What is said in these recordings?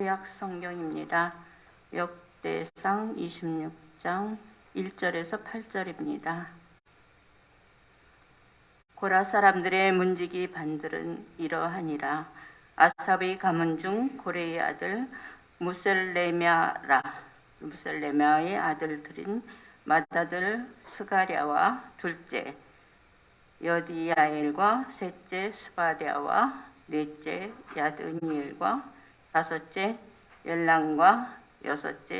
구약 성경입니다. 역대상 26장 1절에서 8절입니다. 고라 사람들의 문지기 반들은 이러하니라. 아삽의 가문 중 고레의 아들 무셀레미아의 아들들인 맏아들 스가랴와 둘째 여디야엘과 셋째 스바랴와 넷째 야드니엘과 다섯째 엘랑과 여섯째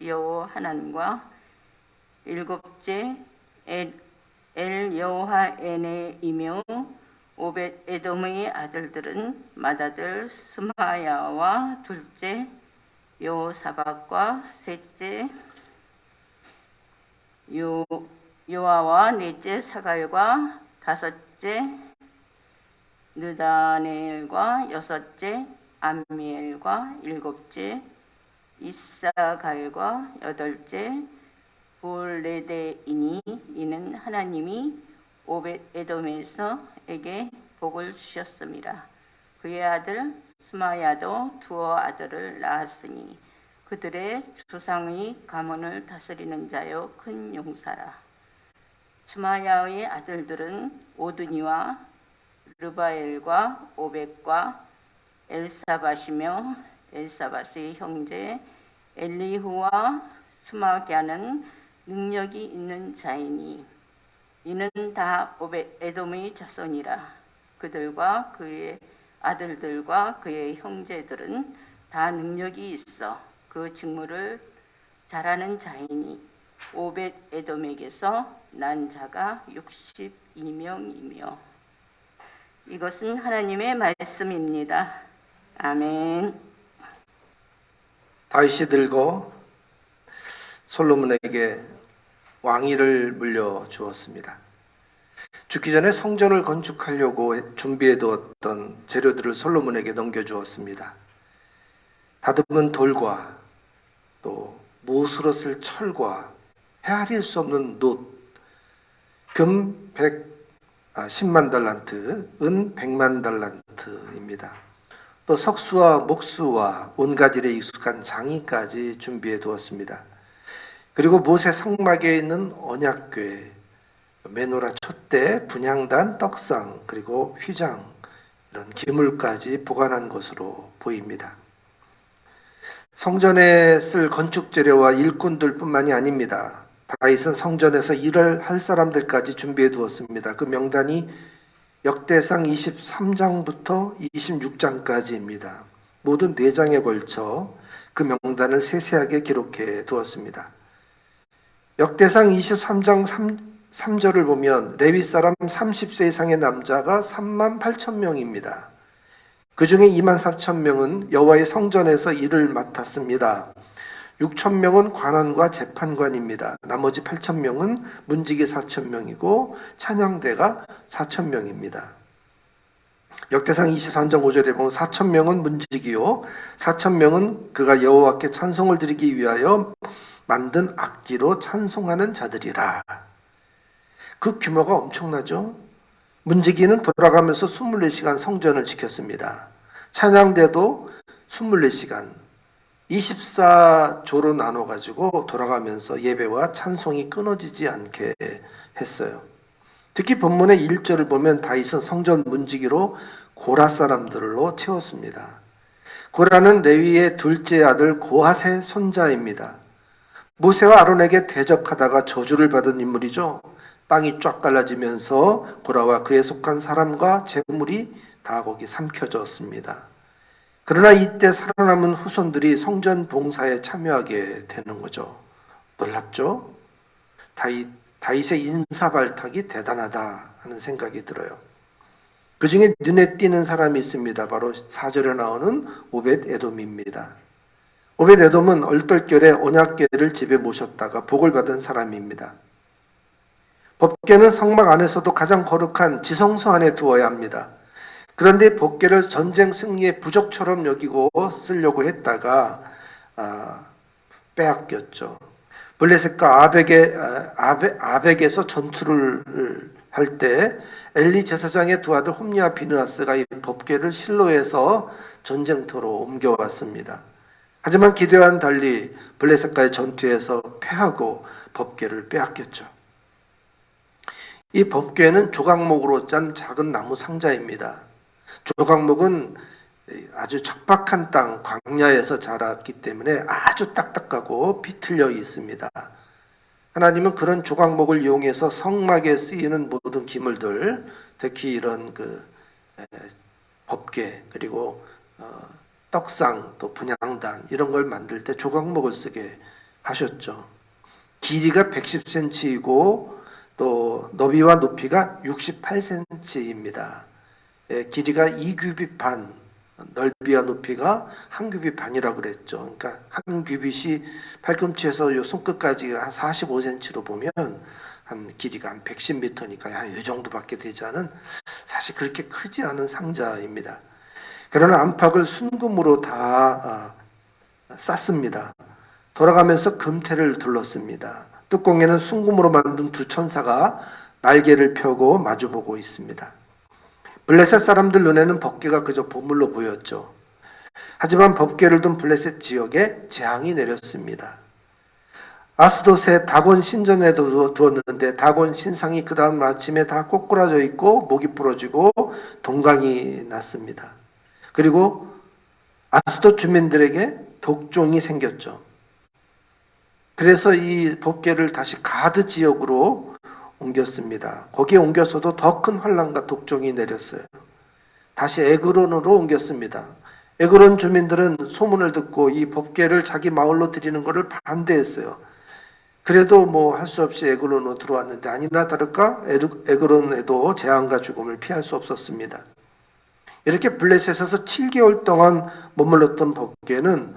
여호하난과 일곱째 엘여호하에네이며 오벳에돔의 아들들은 맏아들 스마야와 둘째 여호사박과 셋째 요아와 넷째 사갈과 다섯째 느다넬과 여섯째 암미엘과 일곱째 이사갈과 여덟째 볼레데이니. 이는 하나님이 오벳에돔에서에게 복을 주셨습니다. 그의 아들 스마야도 두어 아들을 낳았으니 그들의 조상의 가문을 다스리는 자요 큰 용사라. 스마야의 아들들은 오드니와 르바엘과 오벳과 엘사밧이며 엘사밧의 형제 엘리후와 스마갸는 능력이 있는 자이니 이는 다 오벳에돔의 자손이라. 그들과 그의 아들들과 그의 형제들은 다 능력이 있어 그 직무를 잘하는 자이니 오벳에돔에게서 난 자가 62명이며. 이것은 하나님의 말씀입니다. 아멘. 다윗이 들고 솔로몬에게 왕위를 물려주었습니다. 죽기 전에 성전을 건축하려고 준비해 두었던 재료들을 솔로몬에게 넘겨주었습니다. 다듬은 돌과 또 못으로 쓸 철과 헤아릴 수 없는 놋, 금 10만 달란트, 은 100만 달란트입니다. 또 석수와 목수와 온갖 일에 익숙한 장인까지 준비해 두었습니다. 그리고 모세 성막에 있는 언약궤, 메노라 촛대, 분향단, 떡상, 그리고 휘장, 이런 기물까지 보관한 것으로 보입니다. 성전에 쓸 건축 재료와 일꾼들뿐만이 아닙니다. 다윗은 성전에서 일을 할 사람들까지 준비해 두었습니다. 그 명단이 역대상 23장부터 26장까지입니다. 모든 4장에 걸쳐 그 명단을 세세하게 기록해 두었습니다. 역대상 23장 3절을 보면 레위 사람 30세 이상의 남자가 38,000명입니다. 그 중에 24,000명은 여호와의 성전에서 일을 맡았습니다. 6,000명은 관원과 재판관입니다. 나머지 8,000명은 문지기 4,000명이고 찬양대가 4,000명입니다. 역대상 23장 5절에 보면 4,000명은 문지기요 4,000명은 그가 여호와께 찬송을 드리기 위하여 만든 악기로 찬송하는 자들이라. 그 규모가 엄청나죠? 문지기는 돌아가면서 24시간 성전을 지켰습니다. 찬양대도 24시간 24조로 나눠가지고 돌아가면서 예배와 찬송이 끊어지지 않게 했어요. 특히 본문의 1절을 보면 다윗은 성전 문지기로 고라 사람들로 채웠습니다. 고라는 레위의 둘째 아들 고핫의 손자입니다. 모세와 아론에게 대적하다가 저주를 받은 인물이죠. 땅이 쫙 갈라지면서 고라와 그에 속한 사람과 재물이 다 거기 삼켜졌습니다. 그러나 이때 살아남은 후손들이 성전 봉사에 참여하게 되는 거죠. 놀랍죠? 다윗의 인사발탁이 대단하다 하는 생각이 들어요. 그 중에 눈에 띄는 사람이 있습니다. 바로 4절에 나오는 오벳에돔입니다. 오벳에돔은 얼떨결에 언약궤를 집에 모셨다가 복을 받은 사람입니다. 법궤는 성막 안에서도 가장 거룩한 지성소 안에 두어야 합니다. 그런데 법궤를 전쟁 승리의 부적처럼 여기고 쓰려고 했다가 빼앗겼죠. 블레셋과 아벡에서 전투를 할 때 엘리 제사장의 두 아들 홈리와 비느하스가 이 법궤를 실로에서 전쟁터로 옮겨왔습니다. 하지만 기대와는 달리 블레셋과의 전투에서 패하고 법궤를 빼앗겼죠. 이 법궤는 조각목으로 짠 작은 나무 상자입니다. 조각목은 아주 척박한 땅, 광야에서 자랐기 때문에 아주 딱딱하고 비틀려 있습니다. 하나님은 그런 조각목을 이용해서 성막에 쓰이는 모든 기물들, 특히 이런 법궤, 그리고 떡상, 또 분향단 이런 걸 만들 때 조각목을 쓰게 하셨죠. 길이가 110cm이고 또 너비와 높이가 68cm입니다. 길이가 2규빗 반, 넓이와 높이가 1규빗 반이라고 그랬죠. 그러니까 한 규빗이 팔꿈치에서 요 손끝까지 한 45cm로 보면 한 길이가 한 110m니까 한 이 정도밖에 되지 않은, 사실 그렇게 크지 않은 상자입니다. 그러나 안팎을 순금으로 다 쌌습니다. 돌아가면서 금태를 둘렀습니다. 뚜껑에는 순금으로 만든 두 천사가 날개를 펴고 마주보고 있습니다. 블레셋 사람들 눈에는 법궤가 그저 보물로 보였죠. 하지만 법궤를 둔 블레셋 지역에 재앙이 내렸습니다. 아스돗의 다곤 신전에도 두었는데 다곤 신상이 그 다음 아침에 다 꼬꾸라져 있고 목이 부러지고 동강이 났습니다. 그리고 아스돗 주민들에게 독종이 생겼죠. 그래서 이 법궤를 다시 가드 지역으로 옮겼습니다. 거기에 옮겨서도 더 큰 환란과 독종이 내렸어요. 다시 에그론으로 옮겼습니다. 에그론 주민들은 소문을 듣고 이 법궤를 자기 마을로 드리는 것을 반대했어요. 그래도 뭐 할 수 없이 에그론으로 들어왔는데 아니나 다를까 에그론에도 재앙과 죽음을 피할 수 없었습니다. 이렇게 블레셋에서 7개월 동안 머물렀던 법궤는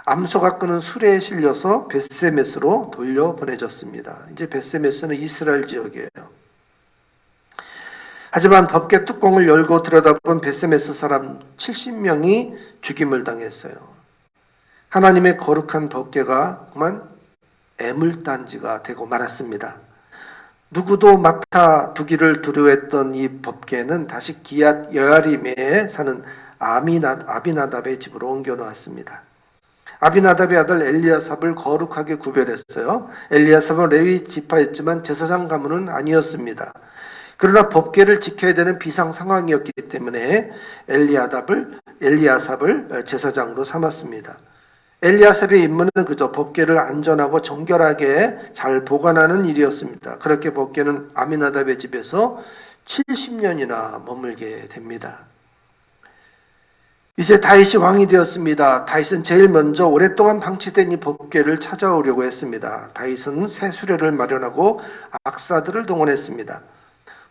암소가 끄는 수레에 실려서 벳세메스로 돌려보내졌습니다. 이제 벳세메스는 이스라엘 지역이에요. 하지만 법궤 뚜껑을 열고 들여다본 벳세메스 사람 70명이 죽임을 당했어요. 하나님의 거룩한 법궤가 그만 애물단지가 되고 말았습니다. 누구도 맡아두기를 두려워했던 이 법궤는 다시 기얏 여야림에 사는 아비나답의 집으로 옮겨놓았습니다. 아비나답의 아들 엘리야삽을 거룩하게 구별했어요. 엘리야삽은 레위 지파였지만 제사장 가문은 아니었습니다. 그러나 법궤를 지켜야 되는 비상 상황이었기 때문에 엘리야삽을 제사장으로 삼았습니다. 엘리야삽의 임무는 그저 법궤를 안전하고 정결하게 잘 보관하는 일이었습니다. 그렇게 법궤는 아비나답의 집에서 70년이나 머물게 됩니다. 이제 다윗이 왕이 되었습니다. 다윗은 제일 먼저 오랫동안 방치된 이 법궤를 찾아오려고 했습니다. 다윗은 새 수레를 마련하고 악사들을 동원했습니다.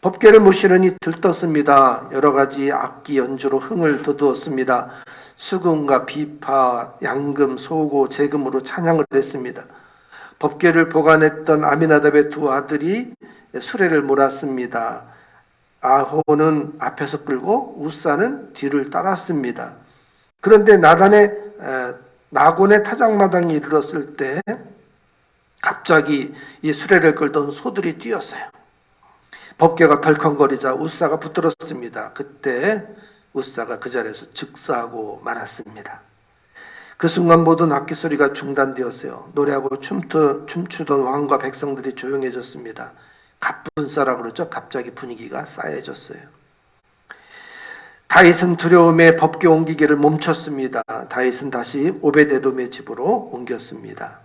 법궤를 모시려니 들떴습니다. 여러 가지 악기 연주로 흥을 돋우었습니다. 수금과 비파, 양금, 소고, 제금으로 찬양을 했습니다. 법궤를 보관했던 아미나답의 두 아들이 수레를 몰았습니다. 아호는 앞에서 끌고 우사는 뒤를 따랐습니다. 그런데 나곤의 타작마당에 이르렀을 때 갑자기 이 수레를 끌던 소들이 뛰었어요. 법궤가 덜컹거리자 우사가 붙들었습니다. 그때 우사가 그 자리에서 즉사하고 말았습니다. 그 순간 모든 악기 소리가 중단되었어요. 노래하고 춤추던 왕과 백성들이 조용해졌습니다. 갑분싸라고 그러죠. 갑자기 분위기가 싸해졌어요. 다윗은 두려움에 법궤 옮기기를 멈췄습니다. 다윗은 다시 오벳에돔의 집으로 옮겼습니다.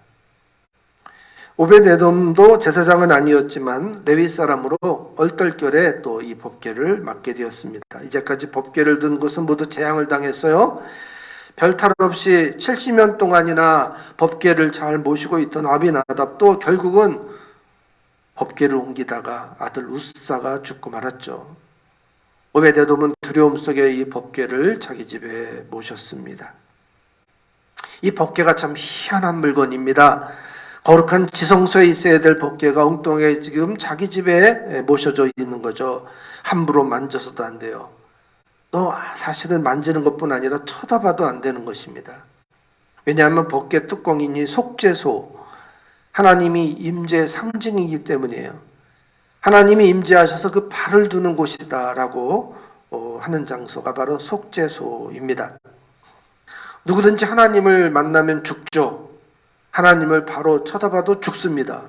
오벳에돔도 제사장은 아니었지만 레위 사람으로 얼떨결에 또 이 법궤를 맡게 되었습니다. 이제까지 법궤를 든 곳은 모두 재앙을 당했어요. 별탈 없이 70년 동안이나 법궤를 잘 모시고 있던 아비나답도 결국은 법궤를 옮기다가 아들 우사가 죽고 말았죠. 오벳에돔은 두려움 속에 이 법궤를 자기 집에 모셨습니다. 이 법궤가 참 희한한 물건입니다. 거룩한 지성소에 있어야 될 법궤가 엉뚱하게 지금 자기 집에 모셔져 있는 거죠. 함부로 만져서도 안 돼요. 또 사실은 만지는 것뿐 아니라 쳐다봐도 안 되는 것입니다. 왜냐하면 법궤 뚜껑이니 속죄소, 하나님이 임재의 상징이기 때문이에요. 하나님이 임재하셔서 그 발을 두는 곳이다라고 하는 장소가 바로 속죄소입니다. 누구든지 하나님을 만나면 죽죠. 하나님을 바로 쳐다봐도 죽습니다.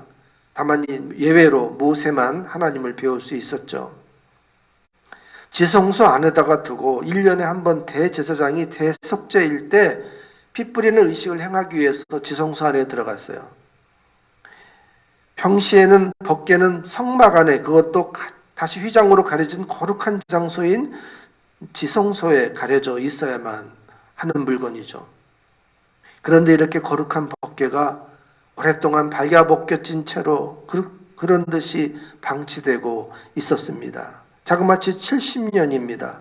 다만 예외로 모세만 하나님을 배울 수 있었죠. 지성소 안에다가 두고 1년에 한 번 대제사장이 대속죄일 때 피 뿌리는 의식을 행하기 위해서 지성소 안에 들어갔어요. 평시에는 법궤는 성막 안에, 그것도 다시 휘장으로 가려진 거룩한 장소인 지성소에 가려져 있어야만 하는 물건이죠. 그런데 이렇게 거룩한 법궤가 오랫동안 발가벗겨진 채로 그런 듯이 방치되고 있었습니다. 자그마치 70년입니다.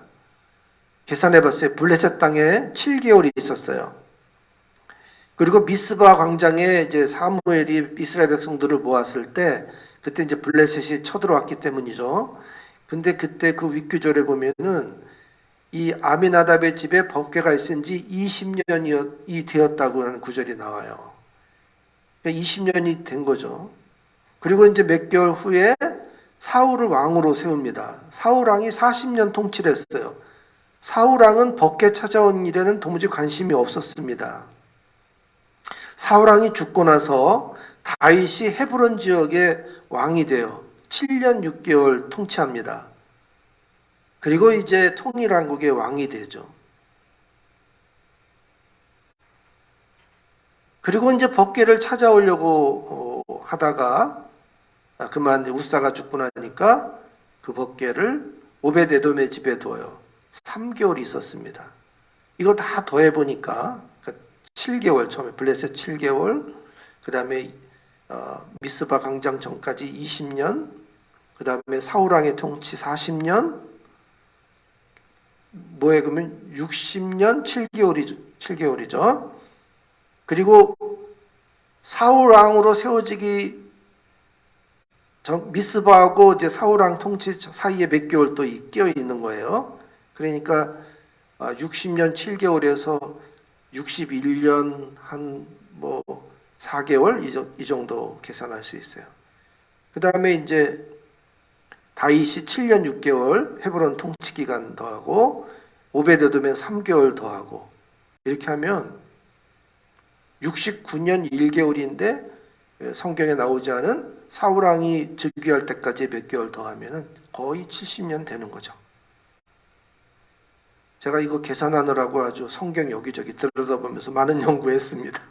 계산해봤어요. 블레셋 땅에 7개월이 있었어요. 그리고 미스바 광장에 이제 사무엘이 이스라엘 백성들을 모았을 때, 그때 이제 블레셋이 쳐들어왔기 때문이죠. 근데 그때 그 윗구절에 보면은 이 아미나답의 집에 법궤가 있은 지 20년이 되었다고 하는 구절이 나와요. 20년이 된 거죠. 그리고 이제 몇 개월 후에 사울을 왕으로 세웁니다. 사울 왕이 40년 통치를 했어요. 사울 왕은 법궤 찾아온 일에는 도무지 관심이 없었습니다. 사울 왕이 죽고 나서 다윗이 헤브론 지역의 왕이 되어 7년 6개월 통치합니다. 그리고 이제 통일왕국의 왕이 되죠. 그리고 이제 법궤를 찾아오려고 하다가 그만 우사가 죽고 나니까 그 법궤를 오베데돔의 집에 둬요. 3개월이 있었습니다. 이거 다 더해보니까 7개월, 처음에 블레셋 7개월, 그 다음에 미스바 광장 전까지 20년, 그 다음에 사울왕의 통치 40년, 뭐에 그러면 60년 7개월이죠. 그리고 사울왕으로 세워지기 미스바하고 이제 사울왕 통치 사이에 몇 개월 또 끼어 있는 거예요. 그러니까 60년 7개월에서 61년 한 뭐 4개월 이 정도 계산할 수 있어요. 그 다음에 이제 다윗이 7년 6개월 헤브론 통치 기간 더하고 오베데돔에 3개월 더하고 이렇게 하면 69년 1개월인데 성경에 나오지 않은 사울왕이 즉위할 때까지 몇 개월 더하면 거의 70년 되는 거죠. 제가 이거 계산하느라고 아주 성경 여기저기 들여다보면서 많은 연구했습니다.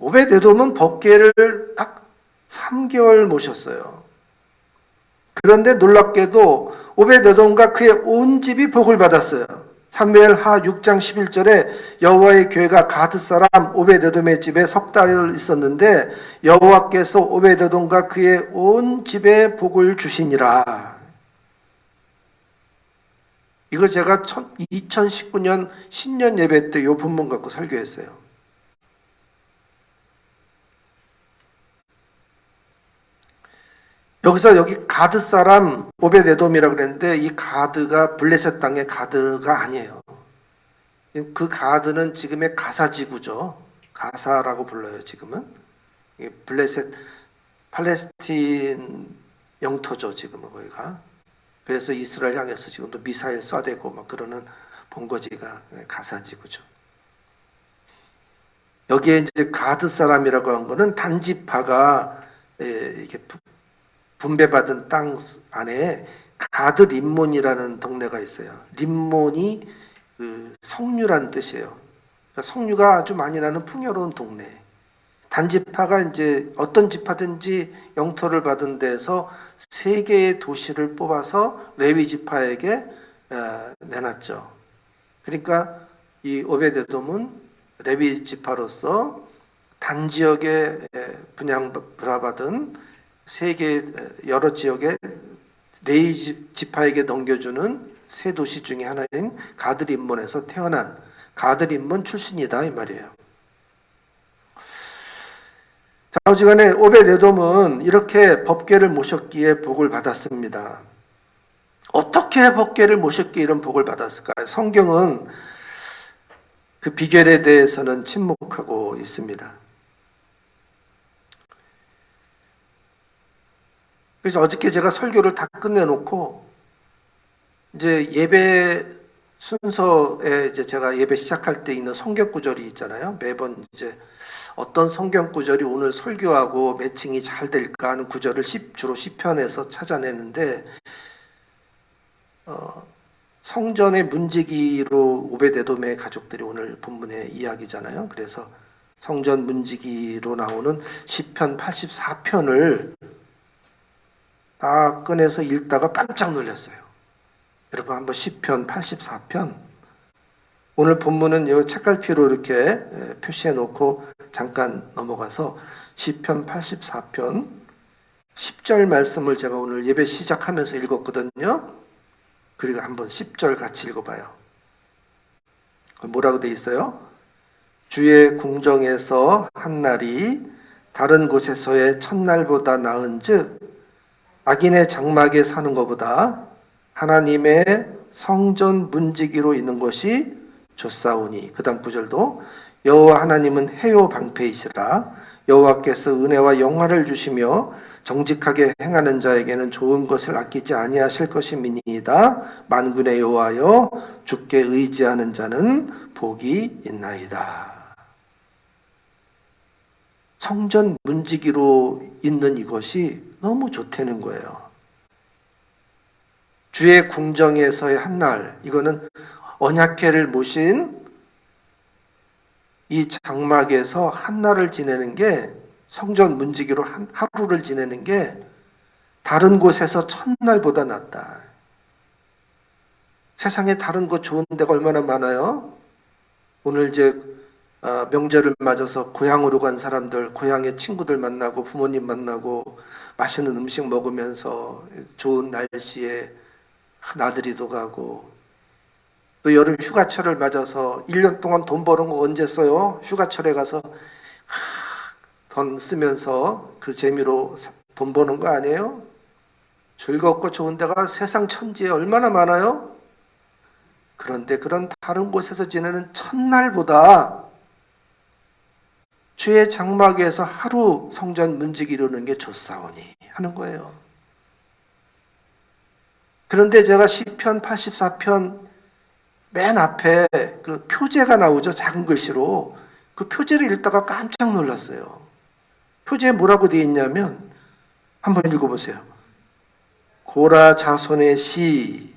오베데돔은 법궤를 딱 3개월 모셨어요. 그런데 놀랍게도 오베데돔과 그의 온 집이 복을 받았어요. 사무엘하 6장 11절에 여호와의 교회가 가드 사람 오베데돔의 집에 석 달 있었는데 여호와께서 오베데돔과 그의 온 집에 복을 주시니라. 이거 제가 2019년 신년 예배 때 이 본문 갖고 설교했어요. 여기 가드 사람 오베데돔이라고 그랬는데 이 가드가 블레셋 땅의 가드가 아니에요. 그 가드는 지금의 가사 지구죠. 가사라고 불러요. 지금은 블레셋 팔레스틴 영토죠. 지금은 거기가. 그래서 이스라엘 향해서 지금도 미사일 쏴대고 막 그러는 본거지가 가사 지구죠. 여기에 이제 가드 사람이라고 한 거는 단지파가 이렇게 분배받은 땅 안에 가드 림몬이라는 동네가 있어요. 림몬이 그 석류라는 뜻이에요. 그러니까 석류가 아주 많이 나는 풍요로운 동네. 단지파가 이제 어떤 지파든지 영토를 받은 데서 3개의 도시를 뽑아서 레위 지파에게 내놨죠. 그러니까 이 오베데돔은 레위 지파로서 단지역에 분양받은 3개 여러 지역의 레위 지파에게 넘겨주는 3도시 중에 하나인 가드림몬에서 태어난 가드림몬 출신이다 이 말이에요. 자, 어지간에 오베데돔은 이렇게 법궤를 모셨기에 복을 받았습니다. 어떻게 법궤를 모셨기에 이런 복을 받았을까요? 성경은 그 비결에 대해서는 침묵하고 있습니다. 그래서 어저께 제가 설교를 다 끝내놓고 이제 예배 순서에 이제 제가 예배 시작할 때 있는 성경 구절이 있잖아요. 매번 이제 어떤 성경 구절이 오늘 설교하고 매칭이 잘 될까 하는 구절을 주로 시편에서 찾아내는데 성전의 문지기로 오베데돔의 가족들이 오늘 본문의 이야기잖아요. 그래서 성전 문지기로 나오는 시편 84편을 딱 꺼내서 읽다가 깜짝 놀랐어요. 여러분 한번 시편 84편 오늘 본문은 이 책갈피로 이렇게 표시해 놓고 잠깐 넘어가서 시편 84편 10절 말씀을 제가 오늘 예배 시작하면서 읽었거든요. 그리고 한번 10절 같이 읽어봐요. 뭐라고 돼 있어요? 주의 궁정에서 한 날이 다른 곳에서의 첫날보다 나은즉 악인의 장막에 사는 것보다 하나님의 성전 문지기로 있는 것이 좋사오니. 그 다음 구절도 여호와 하나님은 해요 방패이시라. 여호와께서 은혜와 영화를 주시며 정직하게 행하는 자에게는 좋은 것을 아끼지 아니하실 것임이니이다. 만군의 여호와여 주께 의지하는 자는 복이 있나이다. 성전 문지기로 있는 이것이 너무 좋다는 거예요. 주의 궁정에서의 한날, 이거는 언약궤를 모신 이 장막에서 한날을 지내는 게, 성전 문지기로 하루를 지내는 게 다른 곳에서 첫날보다 낫다. 세상에 다른 곳 좋은 데가 얼마나 많아요? 오늘 이제 명절을 맞아서 고향으로 간 사람들, 고향의 친구들 만나고 부모님 만나고 맛있는 음식 먹으면서 좋은 날씨에 나들이도 가고, 또 여름 휴가철을 맞아서 1년 동안 돈 버는 거 언제 써요? 휴가철에 가서 돈 쓰면서 그 재미로 돈 버는 거 아니에요? 즐겁고 좋은 데가 세상 천지에 얼마나 많아요? 그런데 그런 다른 곳에서 지내는 첫날보다 주의 장막에서 하루 성전 문지기 이루는 게 좋사오니 하는 거예요. 그런데 제가 시편 84편 맨 앞에 그 표제가 나오죠. 작은 글씨로. 그 표제를 읽다가 깜짝 놀랐어요. 표제에 뭐라고 되어 있냐면 한번 읽어보세요. 고라 자손의 시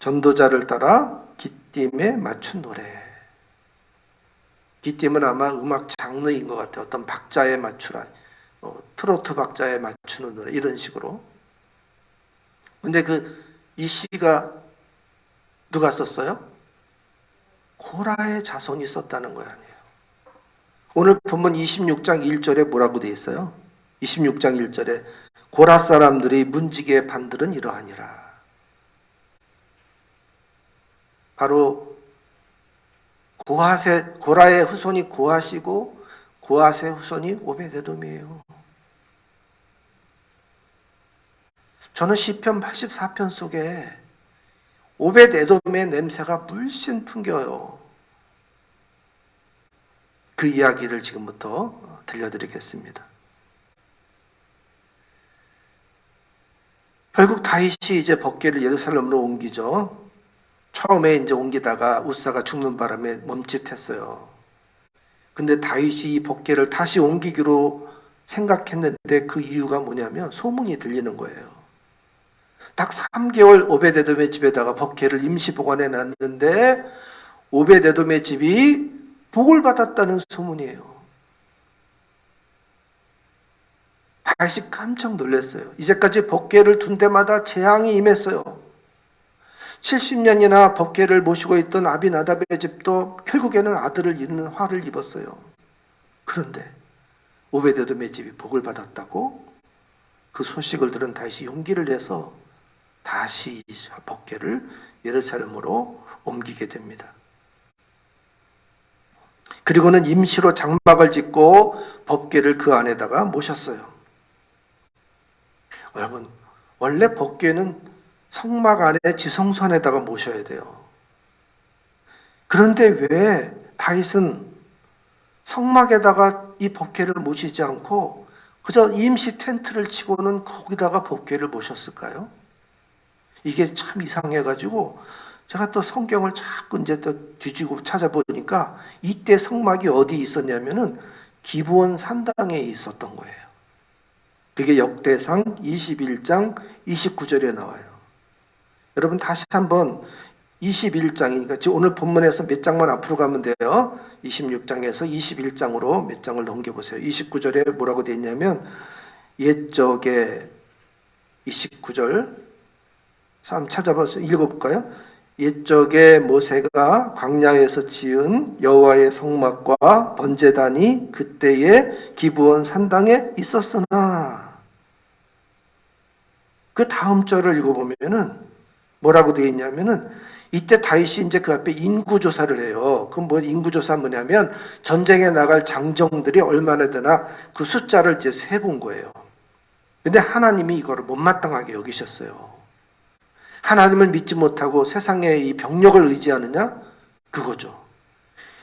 전도자를 따라 기띔에 맞춘 노래. 기띔은 아마 음악 장르인 것 같아요. 어떤 박자에 맞추라. 트로트 박자에 맞추는 노래 이런 식으로. 근데 이 시가 누가 썼어요? 고라의 자손이 썼다는 거 아니에요. 오늘 본문 26장 1절에 뭐라고 돼 있어요? 26장 1절에 고라 사람들이 문지기의 반들은 이러하니라. 바로 고라의 후손이 고하시고 고핫의 후손이 오베데돔이에요. 저는 시편 84편 속에 오벳에돔의 냄새가 물씬 풍겨요. 그 이야기를 지금부터 들려드리겠습니다. 결국 다윗이 이제 법궤를 예루살렘으로 옮기죠. 처음에 이제 옮기다가 우사가 죽는 바람에 멈칫했어요. 근데 다윗이 이 법궤를 다시 옮기기로 생각했는데 그 이유가 뭐냐면 소문이 들리는 거예요. 딱 3개월 오베데돔의 집에다가 법궤를 임시 보관해 놨는데 오베데돔의 집이 복을 받았다는 소문이에요. 다윗이 깜짝 놀랐어요. 이제까지 법궤를 둔 데마다 재앙이 임했어요. 70년이나 법궤를 모시고 있던 아비나답의 집도 결국에는 아들을 잃는 화를 입었어요. 그런데 오베데돔의 집이 복을 받았다고? 그 소식을 들은 다윗이 용기를 내서 다시 법궤를 예루살렘으로 옮기게 됩니다. 그리고는 임시로 장막을 짓고 법궤를 그 안에다가 모셨어요. 여러분, 원래 법궤는 성막 안에 지성소 안에다가 모셔야 돼요. 그런데 왜 다윗은 성막에다가 이 법궤를 모시지 않고 그저 임시 텐트를 치고는 거기다가 법궤를 모셨을까요? 이게 참 이상해가지고 제가 또 성경을 자꾸 이제 또 뒤지고 찾아보니까 이때 성막이 어디 있었냐면은 기브온 산당에 있었던 거예요. 그게 역대상 21장 29절에 나와요. 여러분 다시 한번 21장이니까 지금 오늘 본문에서 몇 장만 앞으로 가면 돼요. 26장에서 21장으로 몇 장을 넘겨보세요. 29절에 뭐라고 되어 있냐면 옛적에 29절 한번 찾아봐서 읽어볼까요? 옛적에 모세가 광야에서 지은 여호와의 성막과 번제단이 그때의 기브온 산당에 있었으나 그 다음 절을 읽어보면은 뭐라고 되어 있냐면은 이때 다윗이 이제 그 앞에 인구조사를 해요. 그럼 뭐 인구조사 뭐냐면 전쟁에 나갈 장정들이 얼마나 되나 그 숫자를 이제 세본 거예요. 근데 하나님이 이거를 못마땅하게 여기셨어요. 하나님을 믿지 못하고 세상의 이 병력을 의지하느냐? 그거죠.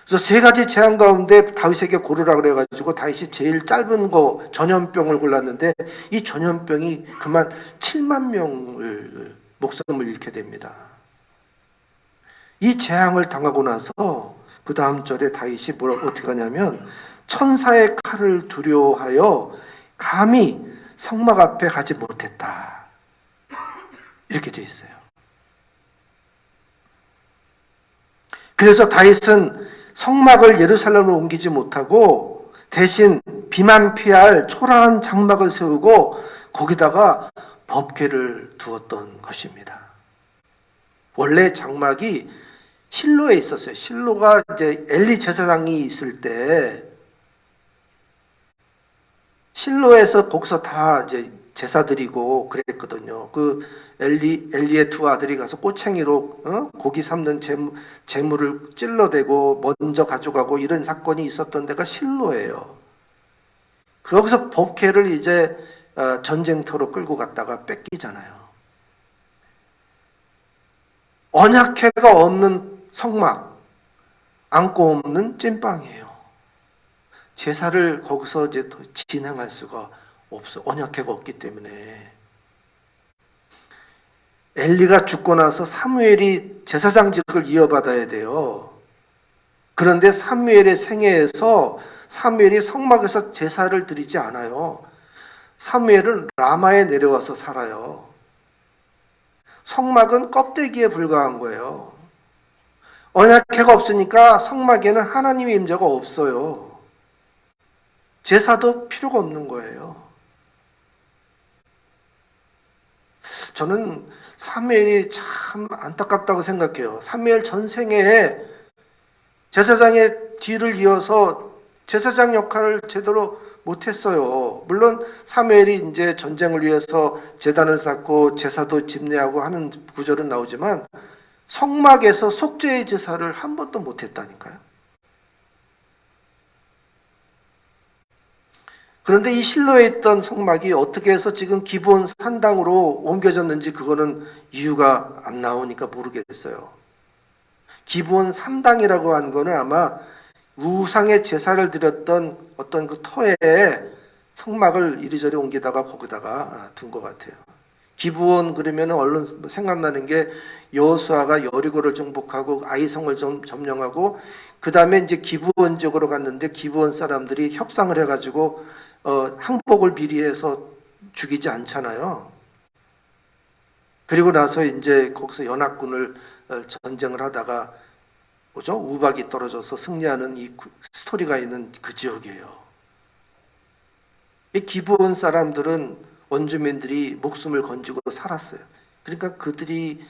그래서 세 가지 재앙 가운데 다윗에게 고르라 그래가지고 다윗이 제일 짧은 거 전염병을 골랐는데 이 전염병이 그만 7만 명을 목숨을 잃게 됩니다. 이 재앙을 당하고 나서 그 다음 절에 다윗이 어떻게 하냐면 천사의 칼을 두려워하여 감히 성막 앞에 가지 못했다. 이렇게 되어 있어요. 그래서 다윗은 성막을 예루살렘으로 옮기지 못하고 대신 비만 피할 초라한 장막을 세우고 거기다가 법궤를 두었던 것입니다. 원래 장막이 실로에 있었어요. 실로가 이제 엘리 제사장이 있을 때 실로에서 거기서 다 이제 제사 드리고 그랬거든요. 그 엘리의 두 아들이 가서 꼬챙이로 고기 삶는 재물을 찔러대고 먼저 가져가고 이런 사건이 있었던 데가 실로예요. 거기서 법궤를 이제 전쟁터로 끌고 갔다가 뺏기잖아요. 언약궤가 없는 성막, 안고 없는 찐빵이에요. 제사를 거기서 이제 더 진행할 수가 없어. 언약궤가 없기 때문에. 엘리가 죽고 나서 사무엘이 제사장직을 이어받아야 돼요. 그런데 사무엘의 생애에서 사무엘이 성막에서 제사를 드리지 않아요. 사무엘은 라마에 내려와서 살아요. 성막은 껍데기에 불과한 거예요. 언약궤가 없으니까 성막에는 하나님의 임재가 없어요. 제사도 필요가 없는 거예요. 저는 사무엘이 참 안타깝다고 생각해요. 사무엘 전생에 제사장의 뒤를 이어서 제사장 역할을 제대로 못했어요. 물론 사무엘이 이제 전쟁을 위해서 제단을 쌓고 제사도 집례하고 하는 구절은 나오지만 성막에서 속죄의 제사를 한 번도 못했다니까요. 그런데 이 실로에 있던 성막이 어떻게 해서 지금 기브온 산당으로 옮겨졌는지 그거는 이유가 안 나오니까 모르겠어요. 기브온 산당이라고 한 거는 아마 우상의 제사를 드렸던 어떤 그 터에 성막을 이리저리 옮기다가 거기다가 둔 것 같아요. 기브온 그러면 얼른 생각나는 게 여호수아가 여리고를 정복하고 아이성을 점령하고 그 다음에 이제 기브온 지역으로 갔는데 기브온 사람들이 협상을 해가지고 항복을 비리해서 죽이지 않잖아요. 그리고 나서 이제 거기서 연합군을 전쟁을 하다가 뭐죠? 우박이 떨어져서 승리하는 이 스토리가 있는 그 지역이에요. 이 기브온 사람들은 원주민들이 목숨을 건지고 살았어요. 그러니까 그들이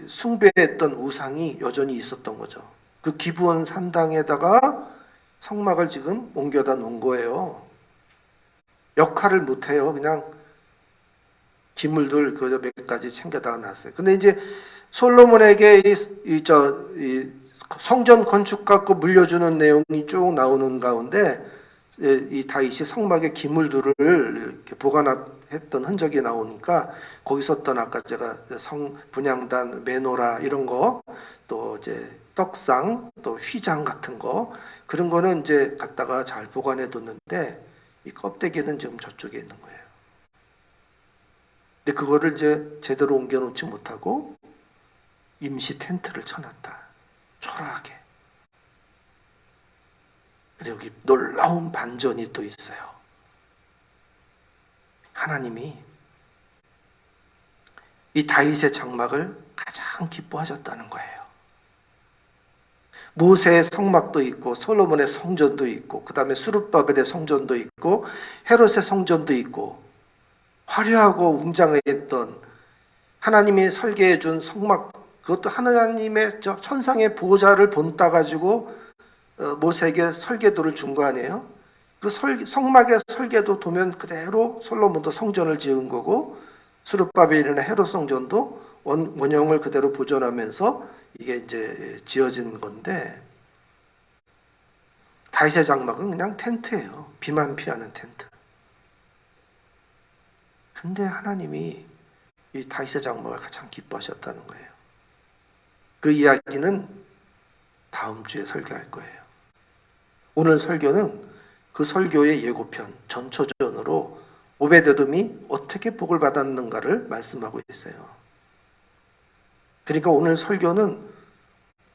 숭배했던 우상이 여전히 있었던 거죠. 그 기브온 산당에다가 성막을 지금 옮겨다 놓은 거예요. 역할을 못해요. 그냥 기물들 그저 몇 가지 챙겨다가 놨어요. 근데 이제 솔로몬에게 이 성전 건축 갖고 물려주는 내용이 쭉 나오는 가운데 이 다윗이 성막의 기물들을 이렇게 보관했던 흔적이 나오니까 거기 있었던 아까 제가 성 분향단, 메노라 이런 거, 또 이제 떡상, 또 휘장 같은 거 그런 거는 이제 갖다가 잘 보관해 뒀는데 이 껍데기는 지금 저쪽에 있는 거예요. 근데 그거를 이제 제대로 옮겨놓지 못하고 임시 텐트를 쳐놨다. 초라하게. 근데 여기 놀라운 반전이 또 있어요. 하나님이 이 다윗의 장막을 가장 기뻐하셨다는 거예요. 모세의 성막도 있고 솔로몬의 성전도 있고 그 다음에 수룹바벨의 성전도 있고 헤롯의 성전도 있고 화려하고 웅장했던 하나님이 설계해 준 성막, 그것도 하나님의 천상의 보좌를 본따 가지고 모세에게 설계도를 준 거 아니에요? 그 성막의 설계도 도면 그대로 솔로몬도 성전을 지은 거고 수룹바벨이나 헤롯 성전도 원형을 그대로 보존하면서 이게 이제 지어진 건데, 다윗의 장막은 그냥 텐트예요. 비만 피하는 텐트. 근데 하나님이 이 다윗의 장막을 가장 기뻐하셨다는 거예요. 그 이야기는 다음 주에 설교할 거예요. 오늘 설교는 그 설교의 예고편, 전초전으로 오베데돔이 어떻게 복을 받았는가를 말씀하고 있어요. 그러니까 오늘 설교는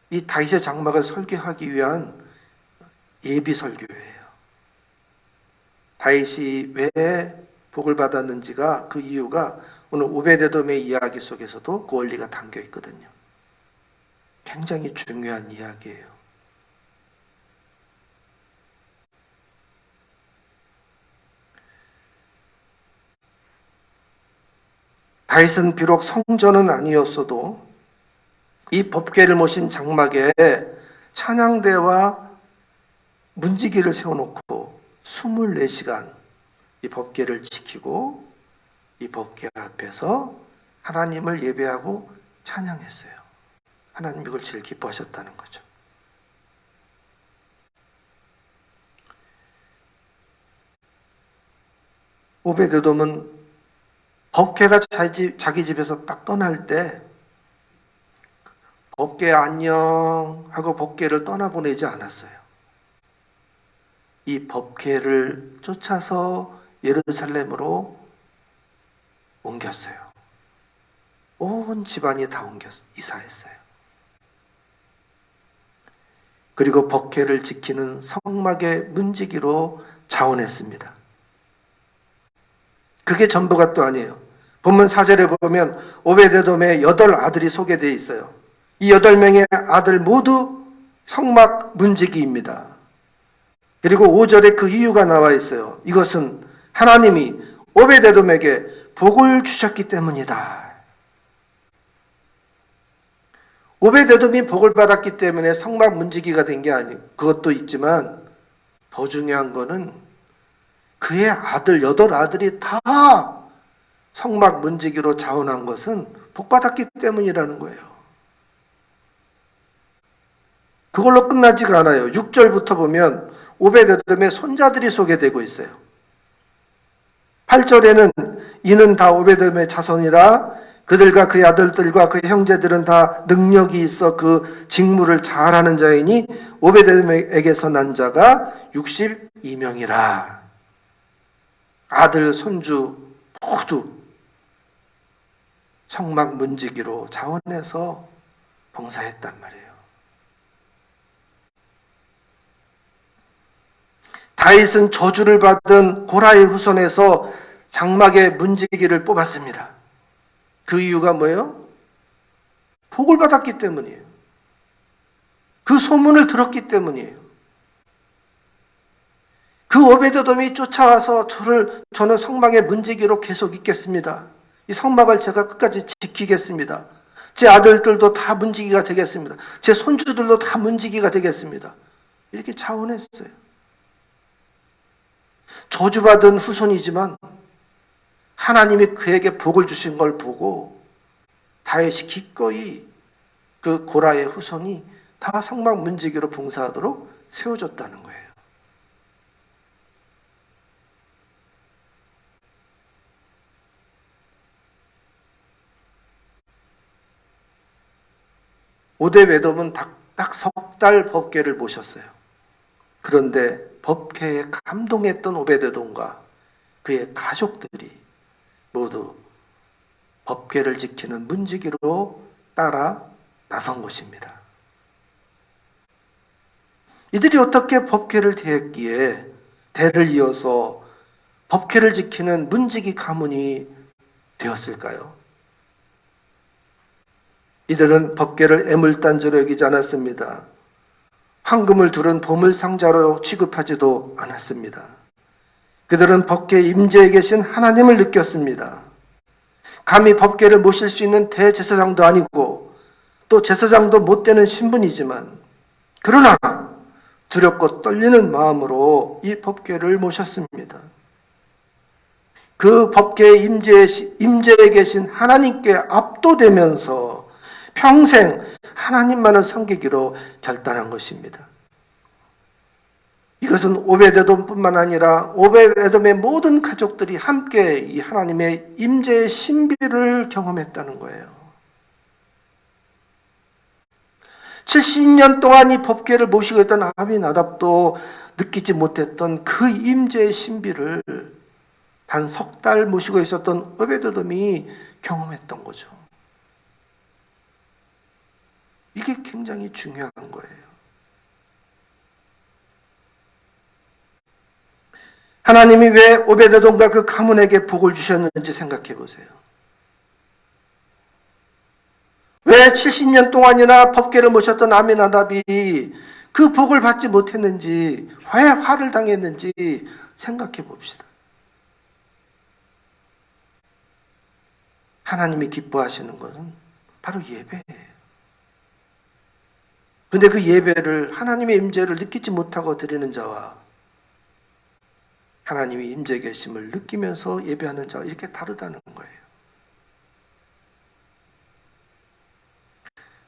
이 다윗의 장막을 설계하기 위한 예비 설교예요. 다윗이 왜 복을 받았는지가, 그 이유가 오늘 오베데돔의 이야기 속에서도 그 원리가 담겨 있거든요. 굉장히 중요한 이야기예요. 다윗은 비록 성전은 아니었어도 이 법궤를 모신 장막에 찬양대와 문지기를 세워놓고 24시간 이 법궤를 지키고 이 법궤 앞에서 하나님을 예배하고 찬양했어요. 하나님 이걸 제일 기뻐하셨다는 거죠. 오베데돔은 법궤가 자기 집에서 딱 떠날 때 법궤 안녕 하고 법궤를 떠나보내지 않았어요. 이 법궤를 쫓아서 예루살렘으로 옮겼어요. 온 집안이 다 이사했어요. 그리고 법궤를 지키는 성막의 문지기로 자원했습니다. 그게 전부가 또 아니에요. 본문 4절에 보면 오베데돔의 8 아들이 소개되어 있어요. 이 8명의 아들 모두 성막 문지기입니다. 그리고 5절에 그 이유가 나와 있어요. 이것은 하나님이 오베데돔에게 복을 주셨기 때문이다. 오베데돔이 복을 받았기 때문에 성막 문지기가 된 게 아니고, 그것도 있지만 더 중요한 거는 그의 아들 8 아들이 다 성막 문지기로 자원한 것은 복받았기 때문이라는 거예요. 그걸로 끝나지가 않아요. 6절부터 보면 오베데돔의 손자들이 소개되고 있어요. 8절에는 이는 다 오베데돔의 자손이라 그들과 그의 아들들과 그의 형제들은 다 능력이 있어 그 직무를 잘하는 자이니 오베데돔에게서 난 자가 62명이라. 아들, 손주 모두 성막 문지기로 자원해서 봉사했단 말이에요. 다윗은 저주를 받은 고라의 후손에서 장막의 문지기를 뽑았습니다. 그 이유가 뭐예요? 복을 받았기 때문이에요. 그 소문을 들었기 때문이에요. 그 오베데돔이 쫓아와서 저는 성막의 문지기로 계속 있겠습니다. 이 성막을 제가 끝까지 지키겠습니다. 제 아들들도 다 문지기가 되겠습니다. 제 손주들도 다 문지기가 되겠습니다. 이렇게 자원했어요. 저주받은 후손이지만 하나님이 그에게 복을 주신 걸 보고 다윗이 기꺼이 그 고라의 후손이 다 성막 문지기로 봉사하도록 세워졌다는 거예요. 오베데돔은 딱 3달 법궤를 모셨어요. 그런데 법궤에 감동했던 오베데돔과 그의 가족들이 모두 법궤를 지키는 문지기로 따라 나선 것입니다. 이들이 어떻게 법궤를 대했기에 대를 이어서 법궤를 지키는 문지기 가문이 되었을까요? 이들은 법궤를 애물단지로 여기지 않았습니다. 황금을 두른 보물상자로 취급하지도 않았습니다. 그들은 법궤 임재에 계신 하나님을 느꼈습니다. 감히 법궤를 모실 수 있는 대제사장도 아니고 또 제사장도 못 되는 신분이지만 그러나 두렵고 떨리는 마음으로 이 법궤를 모셨습니다. 그 법궤의 임재에 계신 하나님께 압도되면서 평생 하나님만을 섬기기로 결단한 것입니다. 이것은 오벳에돔뿐만 아니라 오벳에돔의 모든 가족들이 함께 이 하나님의 임재의 신비를 경험했다는 거예요. 70년 동안 이 법궤를 모시고 있던 아비나답도 느끼지 못했던 그 임재의 신비를 단 석 달 모시고 있었던 오벳에돔이 경험했던 거죠. 이게 굉장히 중요한 거예요. 하나님이 왜 오벳에돔과 그 가문에게 복을 주셨는지 생각해 보세요. 왜 70년 동안이나 법궤를 모셨던 아미나답이 그 복을 받지 못했는지, 왜 화를 당했는지 생각해 봅시다. 하나님이 기뻐하시는 것은 바로 예배예요. 근데 그 예배를 하나님의 임재를 느끼지 못하고 드리는 자와 하나님이 임재 계심을 느끼면서 예배하는 자와 이렇게 다르다는 거예요.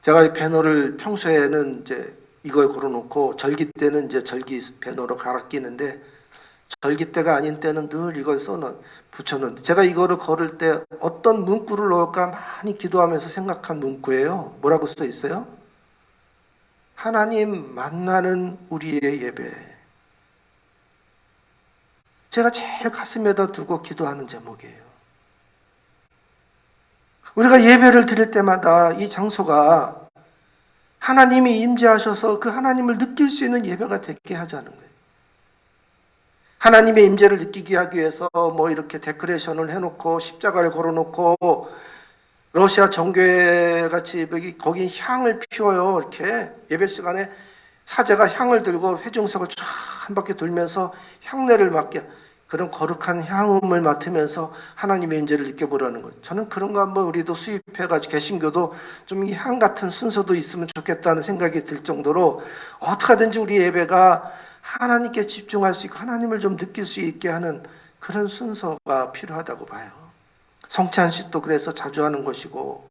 제가 이 배너를 평소에는 이제 이걸 걸어놓고 절기 때는 이제 절기 배너로 갈아 끼는데 절기 때가 아닌 때는 늘 이걸 붙여놓는데 제가 이거를 걸을 때 어떤 문구를 넣을까 많이 기도하면서 생각한 문구예요. 뭐라고 써 있어요? 하나님 만나는 우리의 예배. 제가 제일 가슴에다 두고 기도하는 제목이에요. 우리가 예배를 드릴 때마다 이 장소가 하나님이 임재하셔서 그 하나님을 느낄 수 있는 예배가 되게 하자는 거예요. 하나님의 임재를 느끼게 하기 위해서 뭐 이렇게 데코레이션을 해놓고 십자가를 걸어놓고 러시아 정교회 같이 거기 향을 피워요. 이렇게 예배 시간에 사제가 향을 들고 회중석을 쫙 한 바퀴 돌면서 향내를 맡게 그런 거룩한 향음을 맡으면서 하나님의 임재를 느껴보라는 것. 저는 그런 거 한번 우리도 수입해가지고 개신교도 좀 이 향 같은 순서도 있으면 좋겠다는 생각이 들 정도로 어떻게 하든지 우리 예배가 하나님께 집중할 수 있고 하나님을 좀 느낄 수 있게 하는 그런 순서가 필요하다고 봐요. 성찬식도 그래서 자주 하는 것이고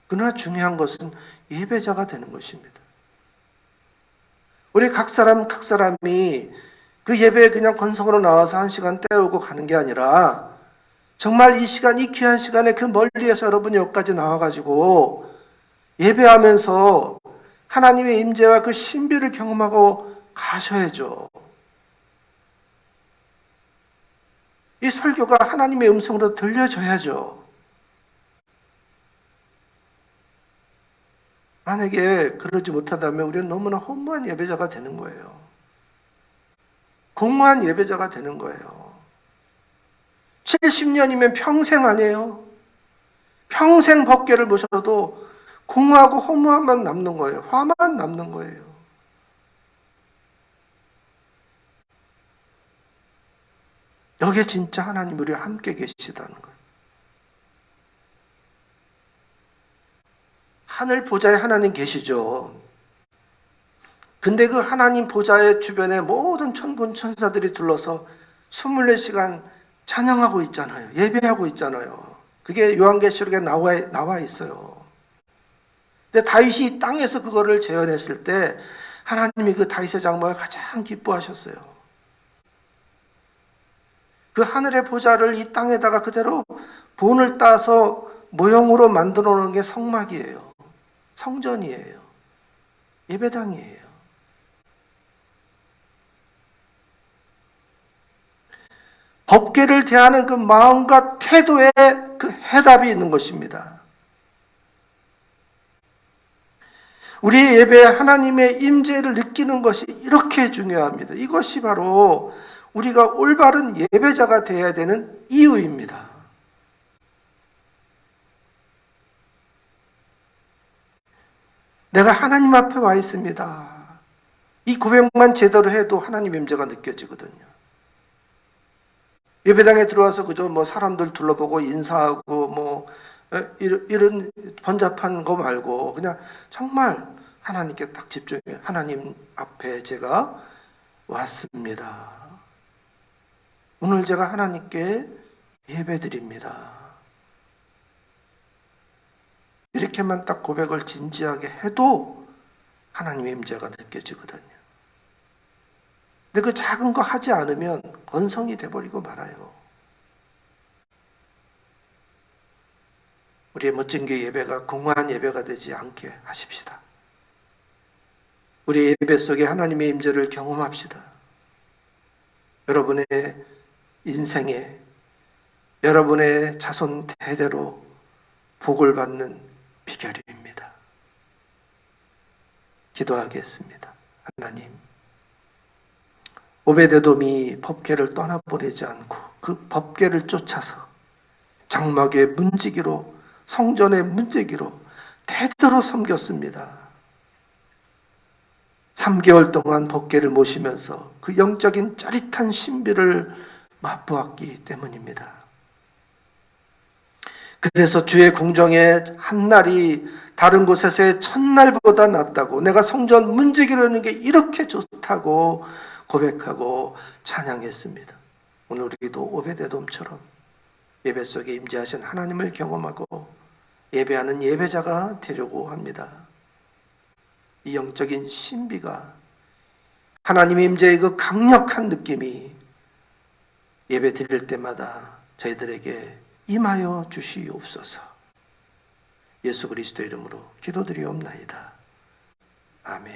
그러나 중요한 것은 예배자가 되는 것입니다. 우리 각 사람이 그 예배에 그냥 건성으로 나와서 한 시간 때우고 가는 게 아니라 정말 이 시간, 이 귀한 시간에 그 멀리에서 여러분이 여기까지 나와가지고 예배하면서 하나님의 임재와 그 신비를 경험하고 가셔야죠. 이 설교가 하나님의 음성으로 들려줘야죠. 만약에 그러지 못하다면 우리는 너무나 허무한 예배자가 되는 거예요. 공허한 예배자가 되는 거예요. 70년이면 평생 아니에요. 평생 법궤를 모셔도 공허하고 허무함만 남는 거예요. 화만 남는 거예요. 여기에 진짜 하나님 우리와 함께 계시다는 거예요. 하늘 보좌에 하나님 계시죠. 근데 그 하나님 보좌의 주변에 모든 천군 천사들이 둘러서 24시간 찬양하고 있잖아요. 예배하고 있잖아요. 그게 요한계시록에 나와 있어요. 근데 다윗이 땅에서 그거를 재현했을 때 하나님이 그 다윗의 장막을 가장 기뻐하셨어요. 그 하늘의 보좌를 이 땅에다가 그대로 본을 따서 모형으로 만들어 놓은 게 성막이에요. 성전이에요. 예배당이에요. 법궤를 대하는 그 마음과 태도에 그 해답이 있는 것입니다. 우리의 예배에 하나님의 임재를 느끼는 것이 이렇게 중요합니다. 이것이 바로 우리가 올바른 예배자가 되어야 되는 이유입니다. 내가 하나님 앞에 와 있습니다. 이 고백만 제대로 해도 하나님 임재가 느껴지거든요. 예배당에 들어와서 그저 뭐 사람들 둘러보고 인사하고 뭐 이런 번잡한 거 말고 그냥 정말 하나님께 딱 집중해. 하나님 앞에 제가 왔습니다. 오늘 제가 하나님께 예배드립니다. 이렇게만 딱 고백을 진지하게 해도 하나님의 임재가 느껴지거든요. 근데 그 작은 거 하지 않으면 건성이 돼버리고 말아요. 우리의 멋진 교회 예배가 공허한 예배가 되지 않게 하십시다. 우리의 예배 속에 하나님의 임재를 경험합시다. 여러분의 인생에 여러분의 자손 대대로 복을 받는 비결입니다. 기도하겠습니다. 하나님, 오베데돔이 법궤를 떠나보내지 않고 그 법궤를 쫓아서 장막의 문지기로 성전의 문지기로 대대로 섬겼습니다. 3개월 동안 법궤를 모시면서 그 영적인 짜릿한 신비를 맛보았기 때문입니다. 그래서 주의 궁정의 한 날이 다른 곳에서의 첫날보다 낫다고, 내가 성전 문지기로 하는 게 이렇게 좋다고 고백하고 찬양했습니다. 오늘 우리도 오베데돔처럼 예배 속에 임재하신 하나님을 경험하고 예배하는 예배자가 되려고 합니다. 이 영적인 신비가, 하나님의 임재의 그 강력한 느낌이 예배 드릴 때마다 저희들에게 임하여 주시옵소서. 예수 그리스도 이름으로 기도드리옵나이다. 아멘.